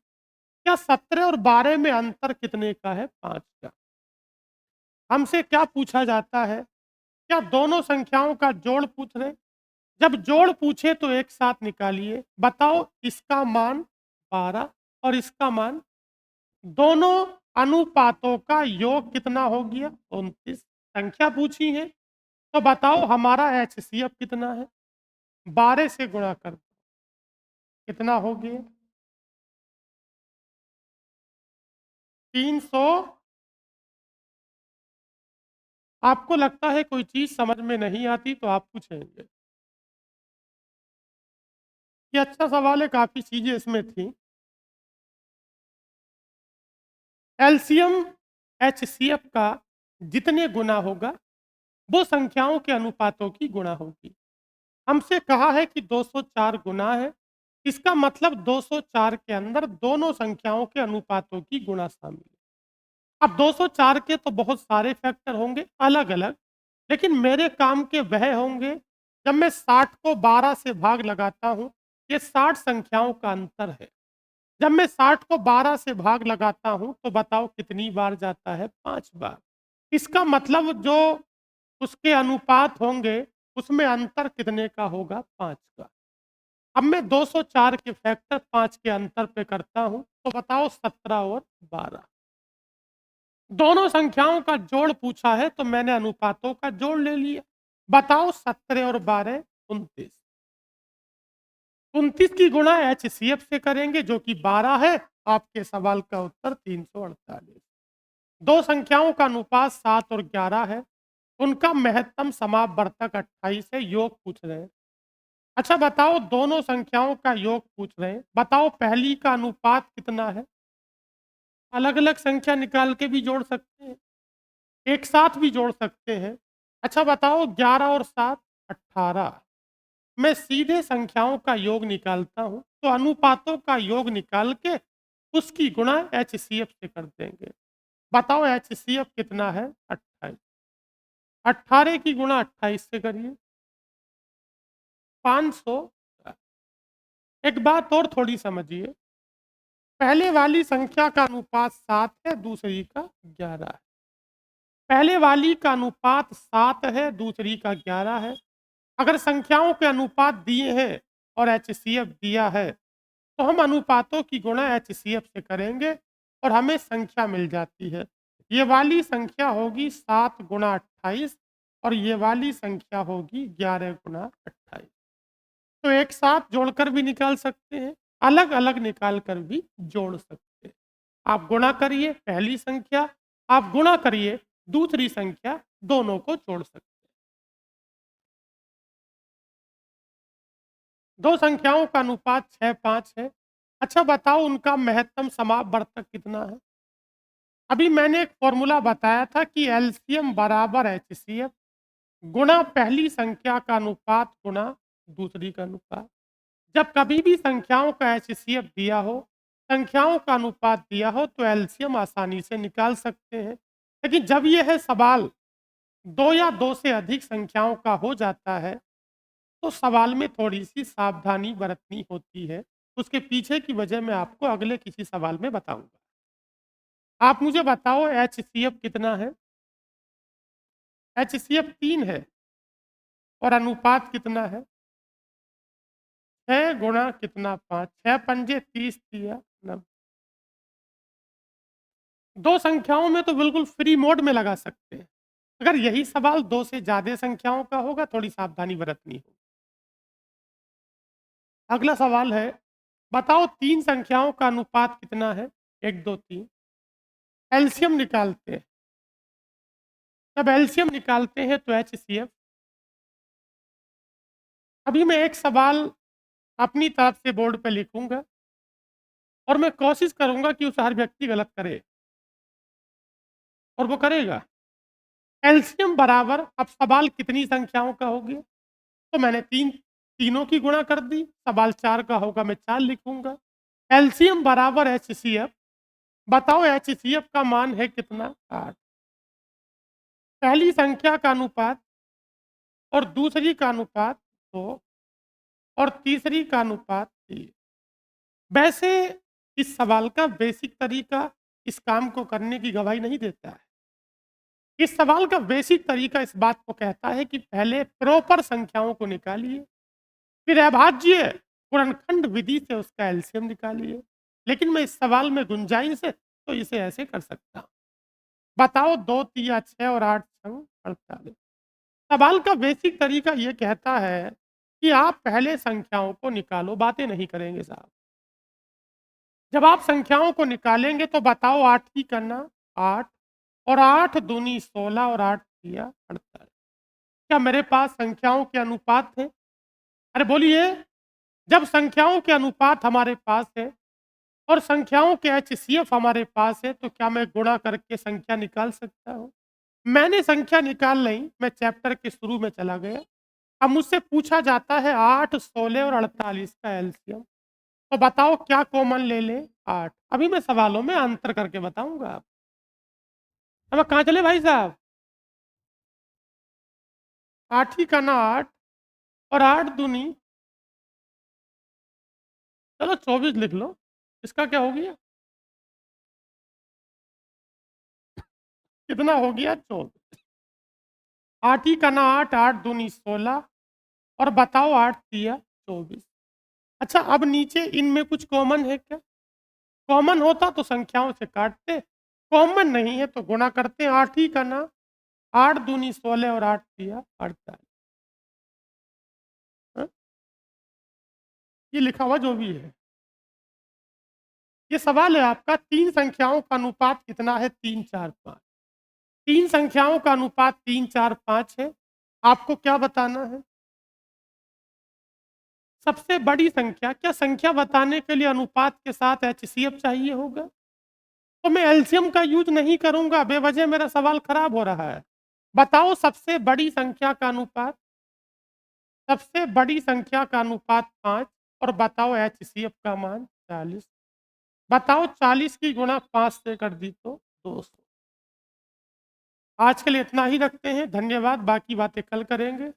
क्या 17 और 12 में अंतर कितने का है 5 का। हमसे क्या पूछा जाता है, क्या दोनों संख्याओं का जोड़ पूछ रहे, जब जोड़ पूछे तो एक साथ निकालिए। बताओ इसका मान 12 और इसका मान, दोनों अनुपातों का योग कितना हो गया 29। संख्या पूछी है तो बताओ हमारा एचसीएफ कितना है, 12 से गुणा कर दो, कितना हो गया 300। आपको लगता है कोई चीज समझ में नहीं आती तो आप पूछेंगे। ये अच्छा सवाल है, काफ़ी चीज़ें इसमें थी। एलसीएम एचसीएफ का जितने गुना होगा, वो संख्याओं के अनुपातों की गुणा होगी। हमसे कहा है कि 204 गुना है, इसका मतलब 204 के अंदर दोनों संख्याओं के अनुपातों की गुणा शामिल है। अब 204 के तो बहुत सारे फैक्टर होंगे अलग-अलग, लेकिन मेरे काम के वह होंगे जब मैं 60 को 12 से भाग लगाता हूँ, ये 60 संख्याओं का अंतर है। जब मैं 60 को 12 से भाग लगाता हूँ, तो बताओ कितनी बार जाता है? 5 बार। इसका मतलब जो उसके अनुपात होंगे, उसमें अंतर कितने का होगा? 5 का। अब मैं 204 के फैक्टर 5 के अंतर पे करता हूँ, तो बताओ 17 और 12। दोनों संख्याओं का जोड़ पूछा है, तो मैंने अनुपातों का जोड़ ले लिया। बताओ 17 और 12 29। 29 की गुणा एचसीएफ से करेंगे जो कि 12 है। आपके सवाल का उत्तर 348। दो संख्याओं का अनुपात 7 और 11 है। उनका महत्तम समापवर्तक 28 है। योग पूछ रहे हैं। अच्छा बताओ, दोनों संख्याओं का योग पूछ रहे हैं। बताओ पहली का अनुपात कितना है? अलग-अलग संख्या निकाल के भी जोड़ सकते हैं, एक साथ भी जोड़ सकते हैं। अच्छा बताओ 11 और 7 18। मैं सीधे संख्याओं का योग निकालता हूँ, तो अनुपातों का योग निकाल के उसकी गुणा एचसीएफ से कर देंगे। बताओ एचसीएफ कितना है? 28। 18 की गुणा 28 से करिए, 500। एक बात और थोड़ी समझिए, पहले वाली संख्या का अनुपात 7 है, दूसरी का 11 है। पहले वाली का अनुपात 7 है, दूसरी का 11 है। अगर संख्याओं के अनुपात दिए हैं और एचसीएफ दिया है, तो हम अनुपातों की गुणा एचसीएफ से करेंगे और हमें संख्या मिल जाती है। ये वाली संख्या होगी 7 गुणा 28 और ये वाली संख्या होगी 11 गुणा 28। तो एक साथ जोड़कर भी निकाल सकते हैं, अलग-अलग निकाल कर भी जोड़ सकते हैं। आप गुणा करिए पहली संख्या, आप गुणा करिए दूसरी संख्या, दोनों को जोड़ सकते हैं। दो संख्याओं का अनुपात 6-5 है। अच्छा बताओ उनका महत्तम समापवर्तक कितना है? अभी मैंने एक फ़ॉर्मूला बताया था कि एलसीएम बराबर एचसीएफ गुणा पहली संख्या का अनुपात गुणा दूसरी का अनुपात। जब कभी भी संख्याओं का एचसीएफ दिया हो, संख्याओं का अनुपात दिया हो, तो एलसीएम आसानी से निकाल सकते हैं। लेकिन जब ये है सवाल 2 या 2 से अधिक संख्याओं का हो जाता है, तो सवाल में थोड़ी-सी सावधानी बरतनी होती है। उसके पीछे की वजह मैं आपको अगले किसी सवाल में बताऊँगा। आप मुझे बताओ एचसीएफ कितना है? एचसीएफ 3 है और अनुपात कितना है? 6 गुणा कितना 5, 6 पंजे 30 तिया 90। दो संख्याओं में तो बिल्कुल फ्री मोड में लगा सकते हैं। अगर यही सवाल 2 से ज़्यादा संख्याओं का होगा, थोड़ी सावधानी बरतनी होगी। अगला सवाल है, बताओ 3 संख्याओं का अनुपात कितना है? 1, 2, 3। एलसीएम निकालते हैं। जब एलसीएम निकालते हैं तो एचसीएफ। अभी मैं एक सवाल अपनी तरफ से बोर्ड पे लिखूँगा और मैं कोशिश करूँगा कि उसे हर व्यक्ति गलत करे और वो करेगा। एलसीएम बराबर, अब सवाल कितनी संख्याओं का हो गया? तो मैंने तीनों की गुणा कर दी। सवाल 4 का होगा, मैं 4 लिखूँगा। एलसीएम बराबर एचसीएफ। बताओ एचसीएफ का मान है कितना? 8। पहली संख्या का अनुपात और दूसरी का अनुपात 2 और तीसरी का अनुपात 3। वैसे इस सवाल का बेसिक तरीका इस काम को करने की गवाही नहीं देता है। इस सवाल का बेसिक तरीका इस बात को कहता है कि पहले प्रॉपर संख्याओं को निकालिए, फिर अभाज्य गुणनखंड विधि से उसका एलसीएम निकालिए। लेकिन मैं इस सवाल में गुंजाइश है तो इसे ऐसे कर सकता हूँ। बताओ 2 तिया 6 और 8 छंग 48। सवाल का बेसिक तरीका ये कहता है कि आप पहले संख्याओं को निकालो, बातें नहीं करेंगे साहब। जब आप संख्याओं को निकालेंगे तो बताओ 8 की करना 8 और 8 दूनी 16 और 8 तिया 48। क्या मेरे पास संख्याओं के अनुपात थे? अरे बोलिए। जब संख्याओं के अनुपात हमारे पास है और संख्याओं के एचसीएफ हमारे पास है, तो क्या मैं गुणा करके संख्या निकाल सकता हूँ? मैंने संख्या निकाल ली, मैं चैप्टर के शुरू में चला गया। अब मुझसे पूछा जाता है 8, 16 और 48 का एलसीएम। तो बताओ क्या कॉमन ले लें? 8। अभी मैं सवालों में अंतर करके बताऊँगा आप। अब कहाँ चले भाई साहब? 8 ही का ना 8 और 8 दूनी, चलो 24 लिख लो। इसका क्या हो गया? कितना हो गया? 24। 8 ही का ना 8, 8 दूनी 16 और बताओ 8 तिया 24। अच्छा, अब नीचे इनमें कुछ कॉमन है क्या? कॉमन होता तो संख्याओं से काटते, कॉमन नहीं है तो गुणा करते। 8 ही का ना 8 दूनी 16 और 8 तिया 48। हाँ? ये लिखा हुआ जो भी है। ये सवाल है आपका, 3 संख्याओं का अनुपात कितना है? 3, 4, 5। 3 संख्याओं का अनुपात 3, 4, 5 है। आपको क्या बताना है? सबसे बड़ी संख्या। क्या संख्या बताने के लिए अनुपात के साथ एचसीएफ चाहिए होगा? तो मैं एलसीएम का यूज नहीं करूंगा, बेवजह मेरा सवाल खराब हो रहा है। बताओ सबसे बड़ी संख्या का अनुपात। सबसे बड़ी संख्या का अनुपात 5 और बताओ एचसीएफ का मान 40। बताओ 40 की गुणा 5 से कर दी तो 200। आज के लिए इतना ही रखते हैं। धन्यवाद, बाकी बातें कल करेंगे।